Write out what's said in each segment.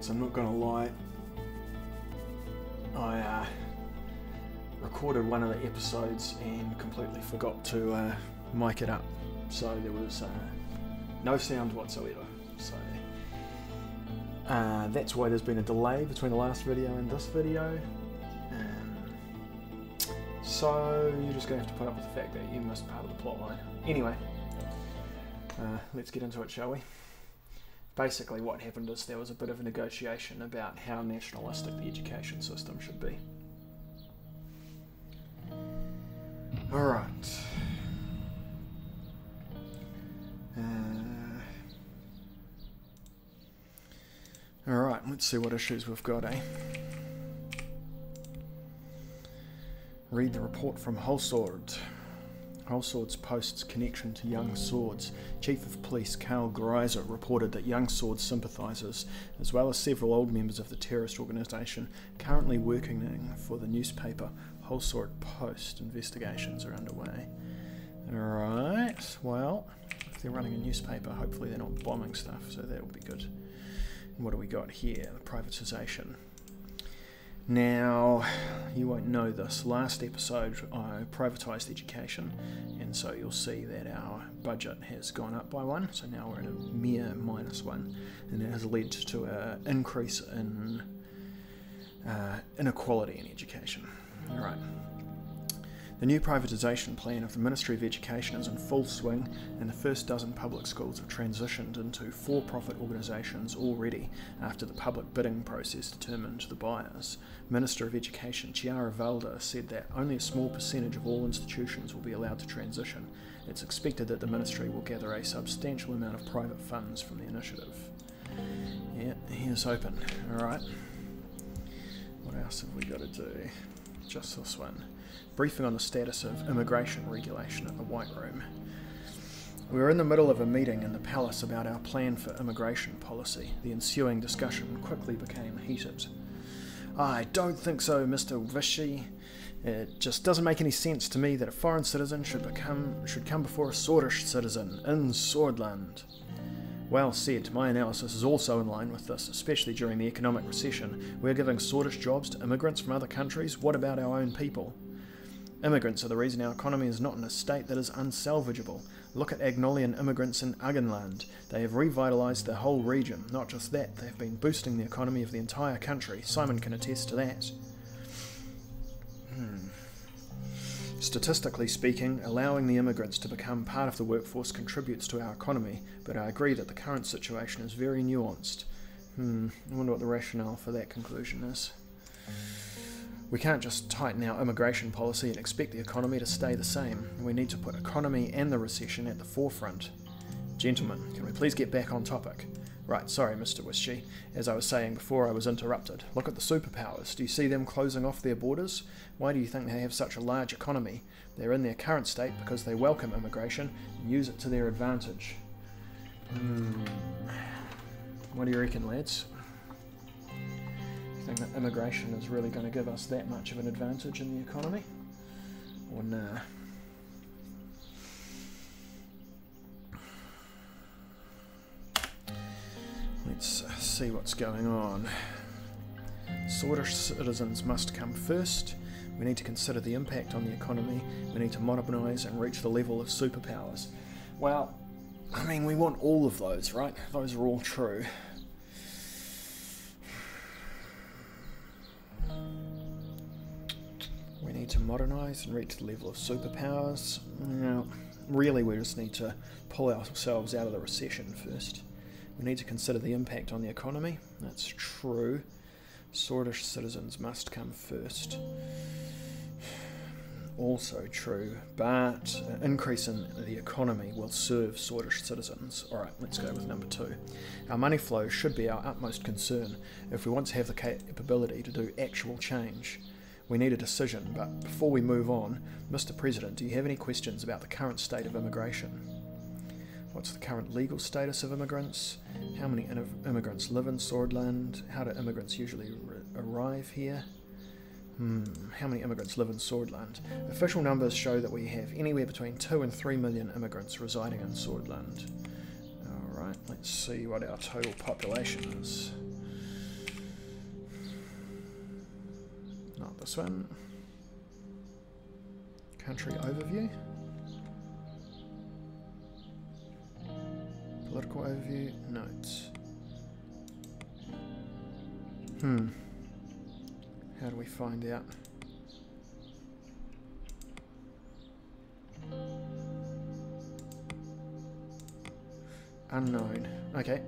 lads, I'm not gonna lie. I recorded one of the episodes and completely forgot to mic it up, so there was no sound whatsoever. So that's why there's been a delay between the last video and this video. So you're just gonna have to put up with the fact that you missed part of the plot line. Anyway, let's get into it, shall we? Basically what happened is there was a bit of a negotiation about how nationalistic the education system should be. Alright. Alright, let's see what issues we've got, eh? Read the report from Wholesword. Wholesword's posts connection to Young Swords. Chief of Police Carl Greiser reported that Young Swords sympathisers, as well as several old members of the terrorist organisation currently working for the newspaper Wholesword Post, investigations are underway. Alright, well, if they're running a newspaper, hopefully they're not bombing stuff, so that'll be good. And what do we got here? The privatisation. Now, you won't know this, last episode I privatised education, and so you'll see that our budget has gone up by 1, so now we're at a mere -1, and that has led to an increase in inequality in education. Alright. The new privatisation plan of the Ministry of Education is in full swing, and the first dozen public schools have transitioned into for-profit organisations already after the public bidding process determined the buyers. Minister of Education Chiara Valda said that only a small percentage of all institutions will be allowed to transition. It's expected that the Ministry will gather a substantial amount of private funds from the initiative. Yeah, here's open. Alright. What else have we got to do? Just this one. Briefing on the status of immigration regulation at the White Room. We were in the middle of a meeting in the palace about our plan for immigration policy. The ensuing discussion quickly became heated. I don't think so, Mr. Vichy. It just doesn't make any sense to me that a foreign citizen should come before a Swordish citizen in Swordland. Well said. My analysis is also in line with this, especially during the economic recession. We're giving Swordish jobs to immigrants from other countries. What about our own people? Immigrants are the reason our economy is not in a state that is unsalvageable. Look at Agnolian immigrants in Uggenland. They have revitalised the whole region. Not just that, they have been boosting the economy of the entire country. Simon can attest to that. Statistically speaking, allowing the immigrants to become part of the workforce contributes to our economy, but I agree that the current situation is very nuanced. I wonder what the rationale for that conclusion is. We can't just tighten our immigration policy and expect the economy to stay the same. We need to put economy and the recession at the forefront. Gentlemen, can we please get back on topic? Right, sorry Mr. Wishy. As I was saying before, I was interrupted. Look at the superpowers. Do you see them closing off their borders? Why do you think they have such a large economy? They're in their current state because they welcome immigration and use it to their advantage. What do you reckon, lads? You think that immigration is really going to give us that much of an advantage in the economy? Or nah? Let's see what's going on. Swordish citizens must come first. We need to consider the impact on the economy. We need to modernise and reach the level of superpowers. Well, I mean, we want all of those, right? Those are all true. We need to modernise and reach the level of superpowers. Now, really, we just need to pull ourselves out of the recession first. We need to consider the impact on the economy. That's true. Swordish citizens must come first. Also true, but an increase in the economy will serve Swordish citizens. Alright, let's go with number 2. Our money flow should be our utmost concern if we want to have the capability to do actual change. We need a decision, but before we move on, Mr. President, do you have any questions about the current state of immigration? What's the current legal status of immigrants? How many immigrants live in Swordland? How do immigrants usually arrive here? How many immigrants live in Swordland? Official numbers show that we have anywhere between 2 and 3 million immigrants residing in Swordland. Alright, let's see what our total population is. this one. Country overview. Political overview, notes. How do we find out? Unknown. Okay.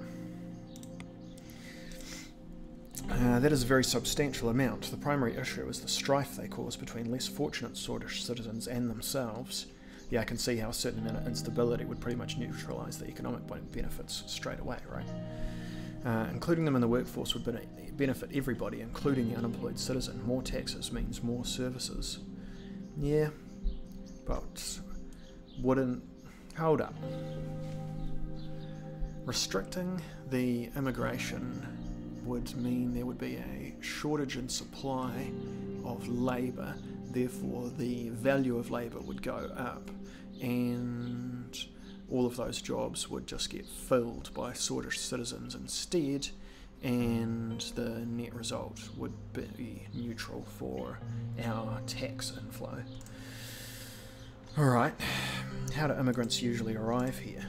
That is a very substantial amount. The primary issue is the strife they cause between less fortunate Swedish citizens and themselves. Yeah, I can see how a certain amount of instability would pretty much neutralise the economic benefits straight away, right? Including them in the workforce would benefit everybody, including the unemployed citizen. More taxes means more services. Yeah, but wouldn't... Hold up. Restricting the immigration would mean there would be a shortage in supply of labour, therefore the value of labour would go up, and all of those jobs would just get filled by Swedish citizens instead, and the net result would be neutral for our tax inflow. Alright, how do immigrants usually arrive here?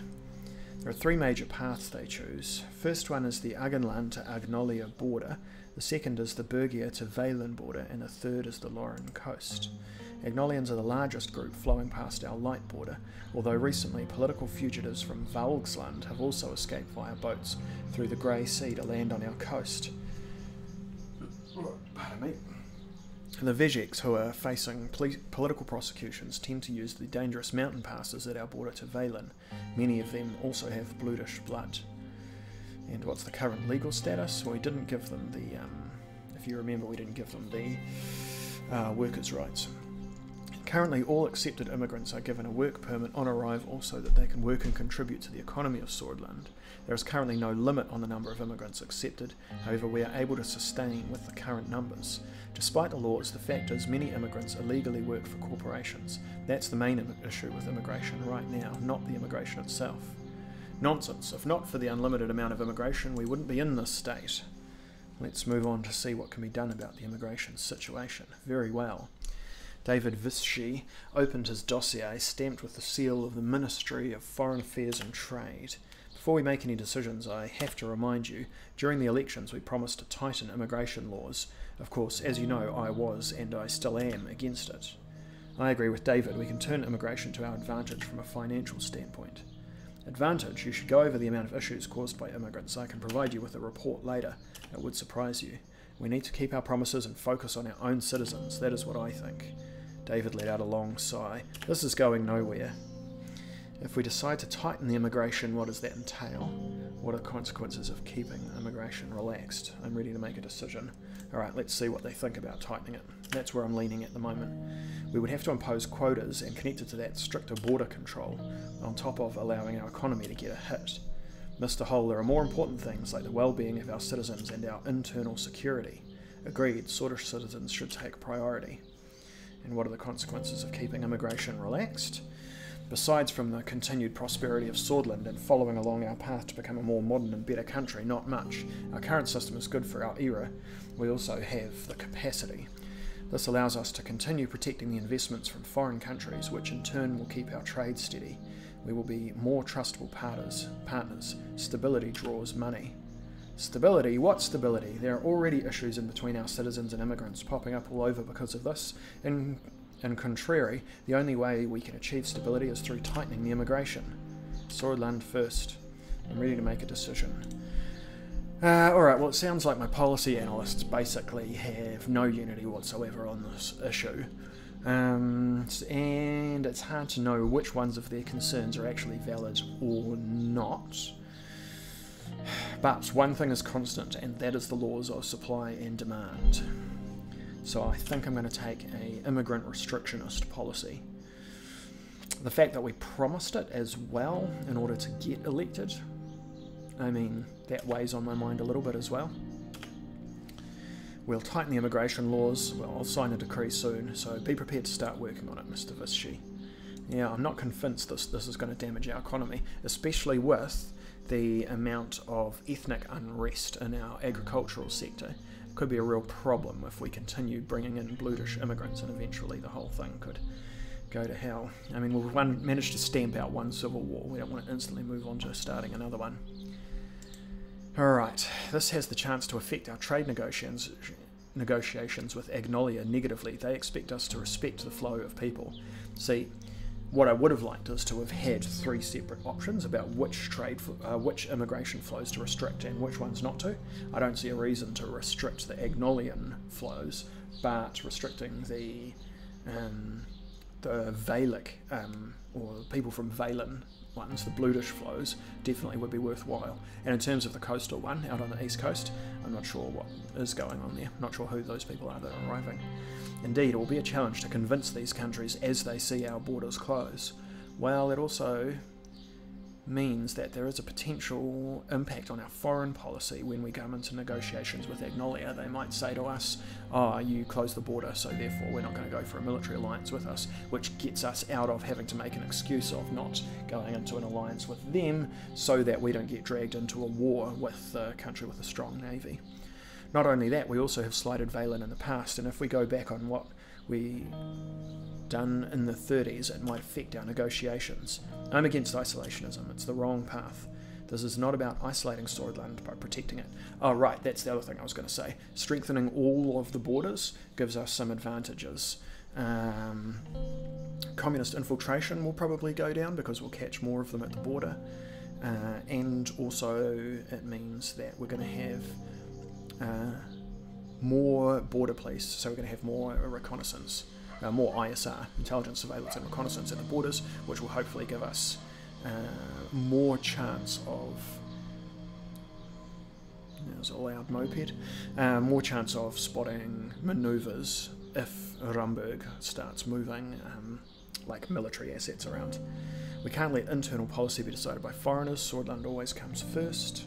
There are three major paths they choose. First one is the Agenland to Agnolia border, the second is the Bergia to Valen border, and the third is the Lauren coast. Agnolians are the largest group flowing past our light border, although recently political fugitives from Valgsland have also escaped via boats through the Grey Sea to land on our coast. Pardon me. The Vejeks, who are facing political prosecutions, tend to use the dangerous mountain passes at our border to Valen. Many of them also have Bludish blood. And what's the current legal status? Well, we didn't give them the, if you remember, we didn't give them the workers' rights. Currently, all accepted immigrants are given a work permit on arrival so that they can work and contribute to the economy of Swordland. There is currently no limit on the number of immigrants accepted, however we are able to sustain with the current numbers. Despite the laws, the fact is many immigrants illegally work for corporations. That's the main issue with immigration right now, not the immigration itself. Nonsense. If not for the unlimited amount of immigration, we wouldn't be in this state. Let's move on to see what can be done about the immigration situation. Very well. David Vishy opened his dossier, stamped with the seal of the Ministry of Foreign Affairs and Trade. Before we make any decisions, I have to remind you, during the elections we promised to tighten immigration laws. Of course, as you know, I was, and I still am, against it. I agree with David, we can turn immigration to our advantage from a financial standpoint. Advantage? You should go over the amount of issues caused by immigrants. I can provide you with a report later. It would surprise you. We need to keep our promises and focus on our own citizens. That is what I think. David let out a long sigh. This is going nowhere. If we decide to tighten the immigration, what does that entail? What are the consequences of keeping immigration relaxed? I'm ready to make a decision. Alright, let's see what they think about tightening it. That's where I'm leaning at the moment. We would have to impose quotas and connected to that stricter border control, on top of allowing our economy to get a hit. Mr. Hole, there are more important things like the well-being of our citizens and our internal security. Agreed, Swedish citizens should take priority. And what are the consequences of keeping immigration relaxed? Besides from the continued prosperity of Swordland and following along our path to become a more modern and better country, not much. Our current system is good for our era. We also have the capacity. This allows us to continue protecting the investments from foreign countries, which in turn will keep our trade steady. We will be more trustable partners. Stability draws money. Stability? What stability? There are already issues in between our citizens and immigrants popping up all over because of this. In contrary, the only way we can achieve stability is through tightening the immigration. Swordland first. I'm ready to make a decision. Alright, well it sounds like my policy analysts basically have no unity whatsoever on this issue. And it's hard to know which ones of their concerns are actually valid or not. But one thing is constant, and that is the laws of supply and demand. So I think I'm going to take an immigrant restrictionist policy. The fact that we promised it as well in order to get elected, I mean, that weighs on my mind a little bit as well. We'll tighten the immigration laws. Well, I'll sign a decree soon, so be prepared to start working on it, Mr. Vishy. Yeah, I'm not convinced this is going to damage our economy, especially with the amount of ethnic unrest in our agricultural sector. could be a real problem if we continue bringing in brutish immigrants, and eventually the whole thing could go to hell. I mean, we've managed to stamp out one civil war. We don't want to instantly move on to starting another one. Alright, this has the chance to affect our trade negotiations with Agnolia negatively. They expect us to respect the flow of people. See, what I would have liked is to have had 3 separate options about which immigration flows to restrict and which ones not to. I don't see a reason to restrict the Agnolian flows, but restricting the Valic, or people from Valen ones, the brutish flows, definitely would be worthwhile. And in terms of the coastal one, out on the east coast, I'm not sure what is going on there. Not sure who those people are that are arriving. Indeed, it will be a challenge to convince these countries as they see our borders close. Well, it also means that there is a potential impact on our foreign policy when we come into negotiations with Agnolia. They might say to us, oh, you close the border, so therefore we're not going to go for a military alliance with us, which gets us out of having to make an excuse of not going into an alliance with them so that we don't get dragged into a war with a country with a strong navy. Not only that, we also have slighted Valen in the past, and if we go back on what we done in the 30s, it might affect our negotiations. I'm against isolationism. It's the wrong path. This is not about isolating Swordsland by protecting it. Oh, right, that's the other thing I was going to say. Strengthening all of the borders gives us some advantages. Communist infiltration will probably go down because we'll catch more of them at the border. And also it means that we're going to have more border police, so we're going to have more reconnaissance, more ISR, intelligence, surveillance and reconnaissance at the borders, which will hopefully give us more chance of, there's a loud moped, more chance of spotting manoeuvres if Rumburg starts moving like military assets around. We can't let internal policy be decided by foreigners. Swordsland always comes first.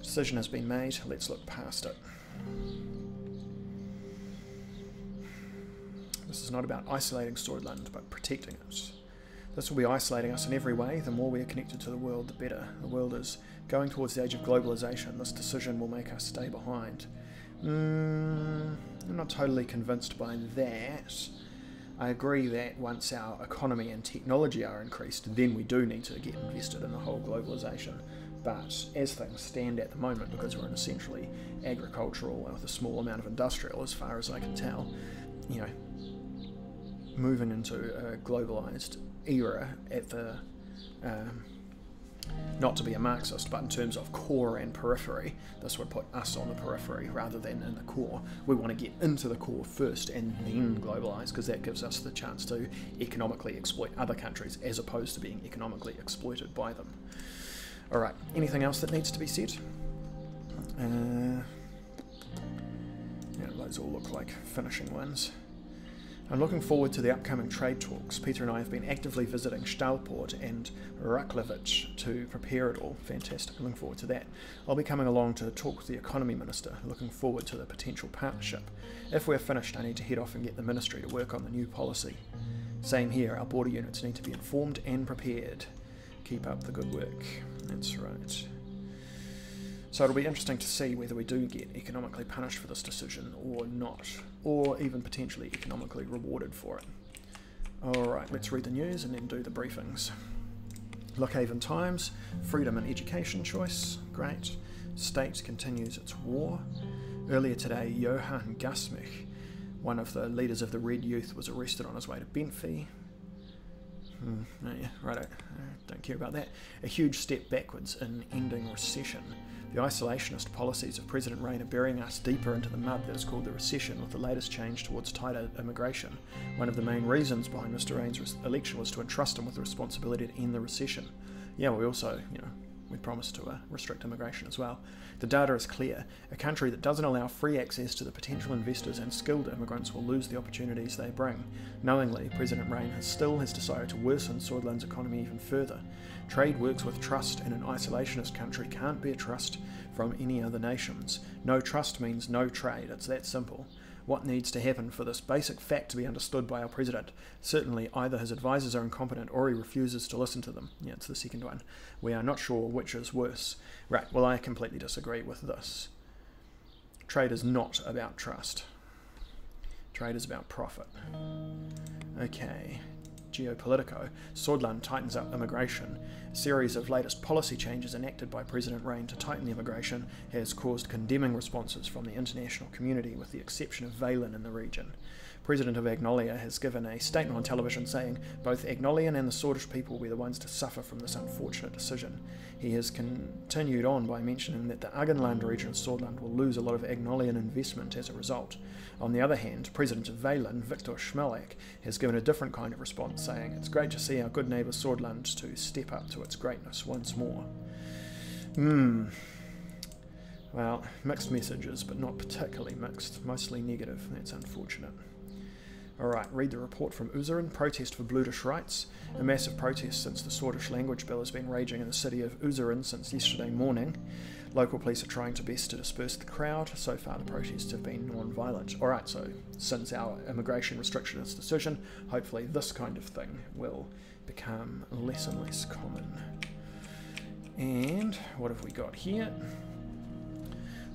Decision has been made, let's look past it. This is not about isolating Swordsland, but protecting it. This will be isolating us in every way. The more we are connected to the world, the better. The world is going towards the age of globalization. This decision will make us stay behind. I'm not totally convinced by that. I agree that once our economy and technology are increased, then we do need to get invested in the whole globalization. But as things stand at the moment, because we're in essentially agricultural with a small amount of industrial, as far as I can tell, you know, moving into a globalized era at the, not to be a Marxist, but in terms of core and periphery, this would put us on the periphery rather than in the core. We want to get into the core first and then globalise, because that gives us the chance to economically exploit other countries as opposed to being economically exploited by them. Alright, anything else that needs to be said? Yeah, those all look like finishing ones. I'm looking forward to the upcoming trade talks. Peter and I have been actively visiting Stahlport and Raklevich to prepare it all. Fantastic, looking forward to that. I'll be coming along to talk with the Economy Minister, looking forward to the potential partnership. If we're finished, I need to head off and get the Ministry to work on the new policy. Same here, our border units need to be informed and prepared. Keep up the good work. That's right. So it'll be interesting to see whether we do get economically punished for this decision or not, or even potentially economically rewarded for it. Alright, let's read the news and then do the briefings. Lockhaven Times, freedom and education choice, great. State continues its war. Earlier today, Johann Gasmich, one of the leaders of the Red Youth, was arrested on his way to Benfey. Oh yeah, right, I don't care about that. A huge step backwards in ending recession. The isolationist policies of President Rain are burying us deeper into the mud that is called the recession, with the latest change towards tighter immigration. One of the main reasons behind Mr. Rain's election was to entrust him with the responsibility to end the recession. Yeah, we also, we promised to restrict immigration as well. The data is clear. A country that doesn't allow free access to the potential investors and skilled immigrants will lose the opportunities they bring. Knowingly, President Rain has decided to worsen Swordsland's economy even further. Trade works with trust, and an isolationist country can't bear trust from any other nations. No trust means no trade. It's that simple. What needs to happen for this basic fact to be understood by our president? Certainly, either his advisors are incompetent or he refuses to listen to them. Yeah, it's the second one. We are not sure which is worse. Right, well, I completely disagree with this. Trade is not about trust. Trade is about profit. Okay. Geopolitico. Swordland tightens up immigration. A series of latest policy changes enacted by President Rain to tighten the immigration has caused condemning responses from the international community, with the exception of Valen in the region. President of Agnolia has given a statement on television saying both Agnolian and the Swordish people will be the ones to suffer from this unfortunate decision. He has continued on by mentioning that the Argenland region of Swordland will lose a lot of Agnolian investment as a result. On the other hand, President of Valen, Victor Schmelak, has given a different kind of response, saying it's great to see our good neighbour Swordland to step up to its greatness once more. Well, mixed messages, but not particularly mixed, mostly negative. That's unfortunate. Alright, read the report from Suzerain. Protest for Bludish rights. A massive protest since the Swordish language bill has been raging in the city of Suzerain since yesterday morning. Local police are trying their best to disperse the crowd. So far the protests have been non-violent. Alright, so since our immigration restrictionist decision, hopefully this kind of thing will become less and less common. And what have we got here?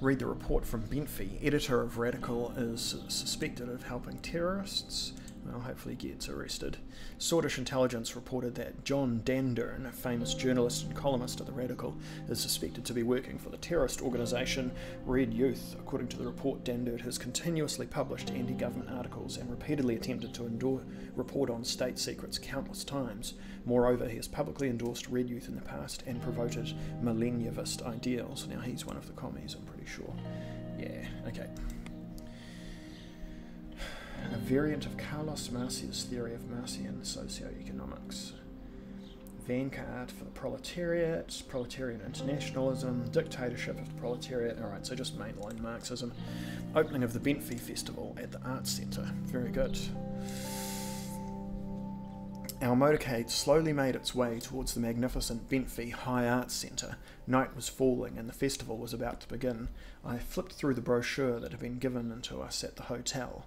Read the report from Benfi. Editor of Radical is suspected of helping terrorists. Well, hopefully gets arrested. Swordish intelligence reported that John Dandern, a famous journalist and columnist at the Radical, is suspected to be working for the terrorist organisation Red Youth. According to the report, Dandern has continuously published anti-government articles and repeatedly attempted to report on state secrets countless times. Moreover, he has publicly endorsed Red Youth in the past and promoted millennialist ideals. Now, he's one of the commies, I'm pretty sure. Yeah, okay. A variant of Carlos Marcia's theory of Marcian socioeconomics. Vanguard for the proletariat, proletarian internationalism, dictatorship of the proletariat. Alright, so just mainline Marxism. Opening of the Benfi Festival at the Arts Centre. Very good. Our motorcade slowly made its way towards the magnificent Benfi High Arts Centre. Night was falling and the festival was about to begin. I flipped through the brochure that had been given to us at the hotel.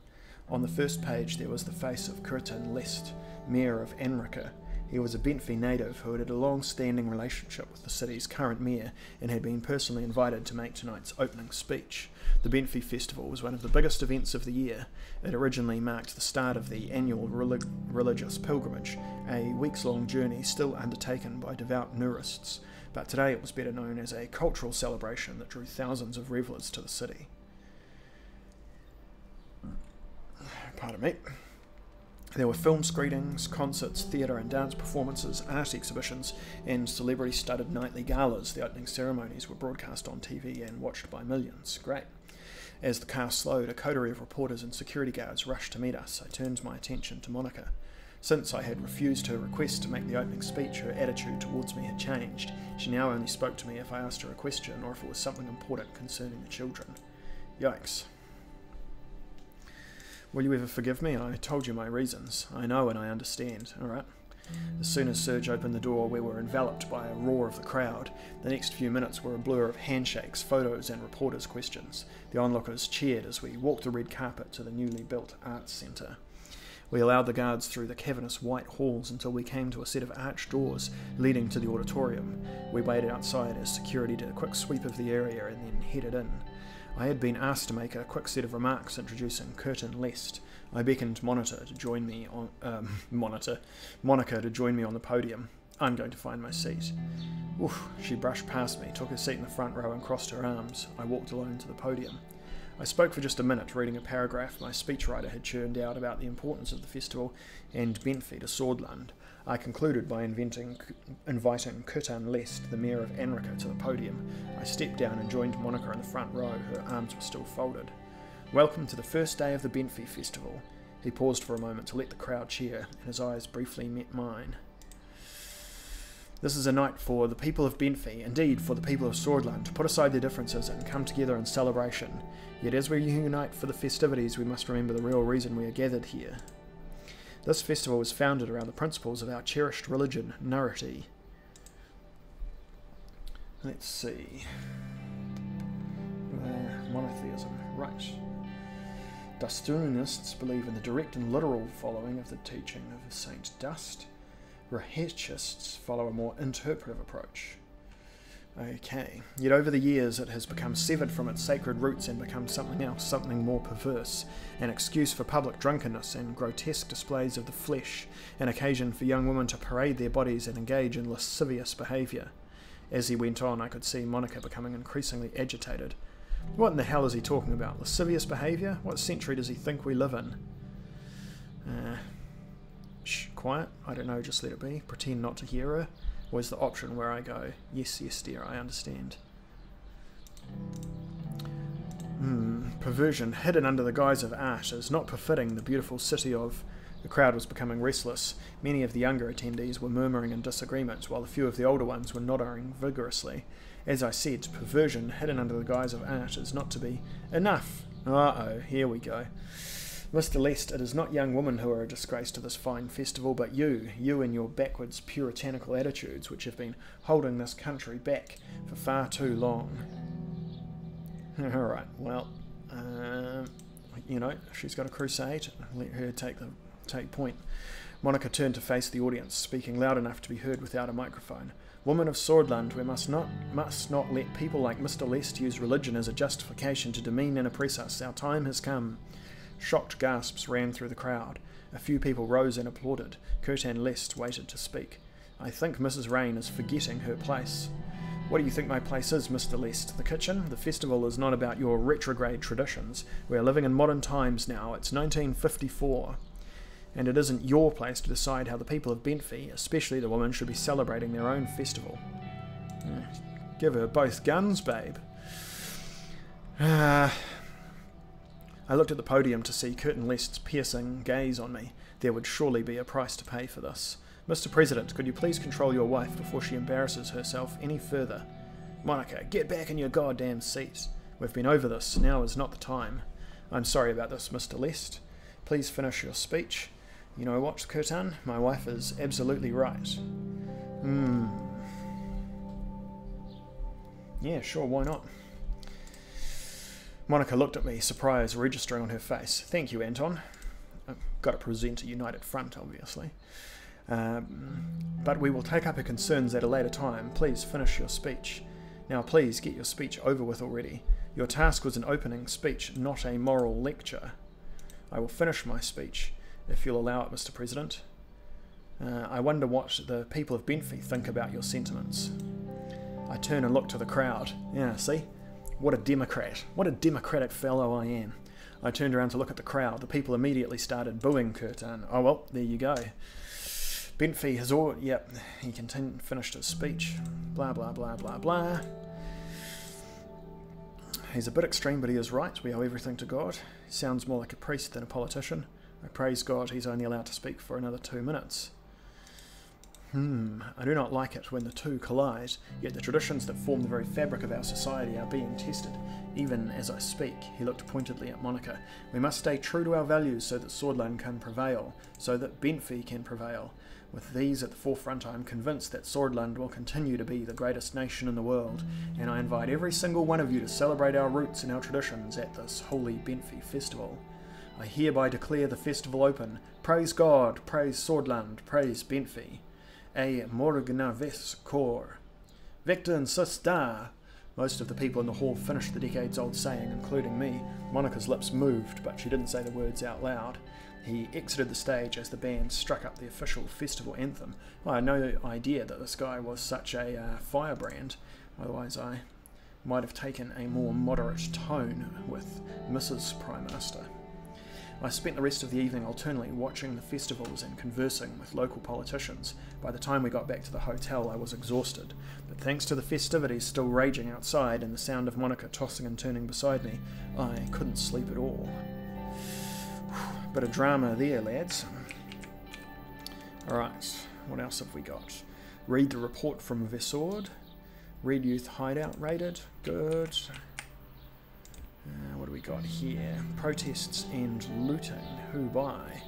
On the first page there was the face of Curtin Lest, Mayor of Anrica. He was a Benfi native who had a long-standing relationship with the city's current mayor and had been personally invited to make tonight's opening speech. The Benfi Festival was one of the biggest events of the year. It originally marked the start of the annual religious pilgrimage, a weeks-long journey still undertaken by devout Nurists, but today it was better known as a cultural celebration that drew thousands of revellers to the city. Pardon me. There were film screenings, concerts, theatre and dance performances, art exhibitions, and celebrity-studded nightly galas. The opening ceremonies were broadcast on TV and watched by millions. Great. As the car slowed, a coterie of reporters and security guards rushed to meet us. I turned my attention to Monica. Since I had refused her request to make the opening speech, her attitude towards me had changed. She now only spoke to me if I asked her a question or if it was something important concerning the children. Yikes. Will you ever forgive me? I told you my reasons. I know and I understand, alright? As soon as Serge opened the door, we were enveloped by a roar of the crowd. The next few minutes were a blur of handshakes, photos and reporters' questions. The onlookers cheered as we walked the red carpet to the newly built Arts Centre. We allowed the guards through the cavernous white halls until we came to a set of arched doors leading to the auditorium. We waited outside as security did a quick sweep of the area and then headed in. I had been asked to make a quick set of remarks introducing Curtin Lest. I beckoned Monica to join me on the podium. I'm going to find my seat. Oof, she brushed past me, took her seat in the front row and crossed her arms. I walked alone to the podium. I spoke for just a minute, reading a paragraph my speechwriter had churned out about the importance of the festival and Benfi to Swordland. I concluded by inviting Curtin Lest, the Mayor of Anrica, to the podium. I stepped down and joined Monica in the front row. Her arms were still folded. Welcome to the first day of the Benfi Festival. He paused for a moment to let the crowd cheer, and his eyes briefly met mine. This is a night for the people of Benfi, indeed for the people of Swordland, to put aside their differences and come together in celebration. Yet as we unite for the festivities, we must remember the real reason we are gathered here. This festival was founded around the principles of our cherished religion, Nurity. Let's see. Monotheism, right. Dustunists believe in the direct and literal following of the teaching of Saint Dust. Rahechists follow a more interpretive approach. Okay, yet over the years it has become severed from its sacred roots and become something else, something more perverse, an excuse for public drunkenness and grotesque displays of the flesh, an occasion for young women to parade their bodies and engage in lascivious behaviour. As he went on, I could see Monica becoming increasingly agitated. What in the hell is he talking about? Lascivious behaviour? What century does he think we live in? Shh, quiet. I don't know, just let it be. Pretend not to hear her. Where's the option where I go, yes, yes, dear, I understand. Perversion hidden under the guise of art is not befitting the beautiful city of... The crowd was becoming restless. Many of the younger attendees were murmuring in disagreement, while a few of the older ones were nodding vigorously. As I said, perversion hidden under the guise of art is not to be... Enough! Uh-oh, here we go. Mr. Lest, it is not young women who are a disgrace to this fine festival, but you and your backwards puritanical attitudes which have been holding this country back for far too long. Alright, well, you know, if she's got a crusade, let her take point. Monica turned to face the audience, speaking loud enough to be heard without a microphone. Woman of Swordland, we must not let people like Mr. Lest use religion as a justification to demean and oppress us. Our time has come. Shocked gasps ran through the crowd. A few people rose and applauded. Curtin Lest waited to speak. I think Mrs. Rain is forgetting her place. What do you think my place is, Mr. Lest? The kitchen? The festival is not about your retrograde traditions. We are living in modern times now. It's 1954. And it isn't your place to decide how the people of Benfey, especially the women, should be celebrating their own festival. Give her both guns, babe. I looked at the podium to see Curtin Lest's piercing gaze on me. There would surely be a price to pay for this. Mr. President, could you please control your wife before she embarrasses herself any further? Monica, get back in your goddamn seat. We've been over this. Now is not the time. I'm sorry about this, Mr. Lest. Please finish your speech. You know what, Curtin? My wife is absolutely right. Yeah, sure, why not? Monica looked at me, surprise registering on her face. Thank you, Anton. I've got to present a united front, obviously. But we will take up her concerns at a later time. Please finish your speech. Now please get your speech over with already. Your task was an opening speech, not a moral lecture. I will finish my speech, if you'll allow it, Mr. President. I wonder what the people of Benfey think about your sentiments. I turn and look to the crowd. Yeah, see? What a Democrat. What a democratic fellow I am. I turned around to look at the crowd. The people immediately started booing Curtin. Oh well, there you go. Benfey has all... Yep, he finished his speech. Blah, blah, blah, blah, blah. He's a bit extreme, but he is right. We owe everything to God. He sounds more like a priest than a politician. I praise God he's only allowed to speak for another 2 minutes. I do not like it when the two collide, yet the traditions that form the very fabric of our society are being tested. Even as I speak, he looked pointedly at Monica. We must stay true to our values so that Swordland can prevail, so that Benfey can prevail. With these at the forefront, I am convinced that Swordland will continue to be the greatest nation in the world, and I invite every single one of you to celebrate our roots and our traditions at this holy Benfey festival. I hereby declare the festival open. Praise God, praise Swordland, praise Benfey. A Morgnavis Cor. Victor and Sister. Most of the people in the hall finished the decades-old saying, including me. Monica's lips moved, but she didn't say the words out loud. He exited the stage as the band struck up the official festival anthem. I had no idea that this guy was such a firebrand, otherwise I might have taken a more moderate tone with Mrs. Prime Minister. I spent the rest of the evening alternately watching the festivals and conversing with local politicians. By the time we got back to the hotel, I was exhausted, but thanks to the festivities still raging outside and the sound of Monica tossing and turning beside me, I couldn't sleep at all. Bit of drama there, lads. Alright, what else have we got? Read the report from Vesord. Red Youth Hideout raided. Good. What do we got here? Protests and looting. Who by?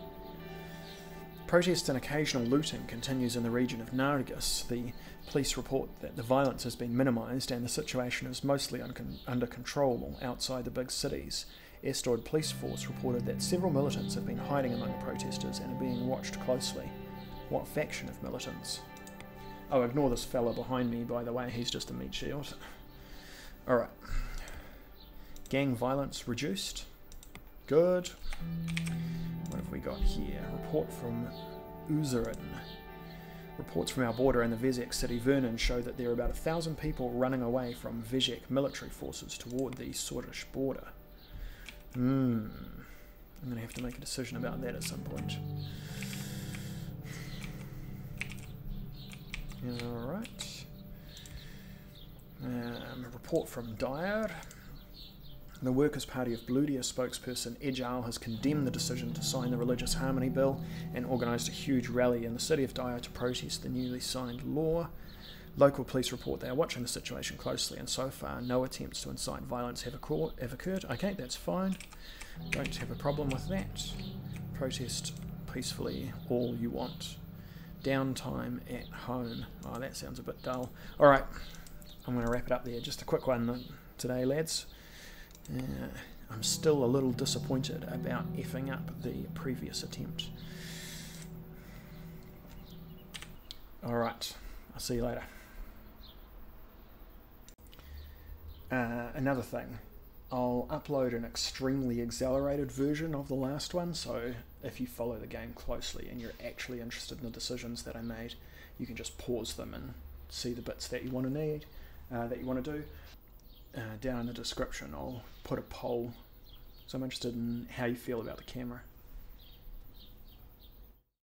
Protests and occasional looting continues in the region of Nargis. The police report that the violence has been minimised and the situation is mostly under control outside the big cities. Estord Police Force reported that several militants have been hiding among the protesters and are being watched closely. What faction of militants? Oh, ignore this fella behind me, by the way, he's just a meat shield. Alright. Gang violence reduced. Good. What have we got here? Report from Suzerain. Reports from our border and the Vezek city Vernon show that there are about 1,000 people running away from Vezek military forces toward the Sordish border. I'm going to have to make a decision about that at some point. Alright. A report from Dyer. The Workers' Party of Bludia spokesperson Ejal has condemned the decision to sign the Religious Harmony Bill and organised a huge rally in the city of Dyer to protest the newly signed law. Local police report they are watching the situation closely, and so far no attempts to incite violence have occurred. Okay, that's fine. Don't have a problem with that. Protest peacefully all you want. Downtime at home. Oh, that sounds a bit dull. Alright, I'm going to wrap it up there. Just a quick one today, lads. I'm still a little disappointed about effing up the previous attempt. Alright, I'll see you later. Another thing, I'll upload an extremely accelerated version of the last one, so if you follow the game closely and you're actually interested in the decisions that I made, you can just pause them and see the bits that you want to do. Down in the description I'll put a poll, so I'm interested in how you feel about the camera.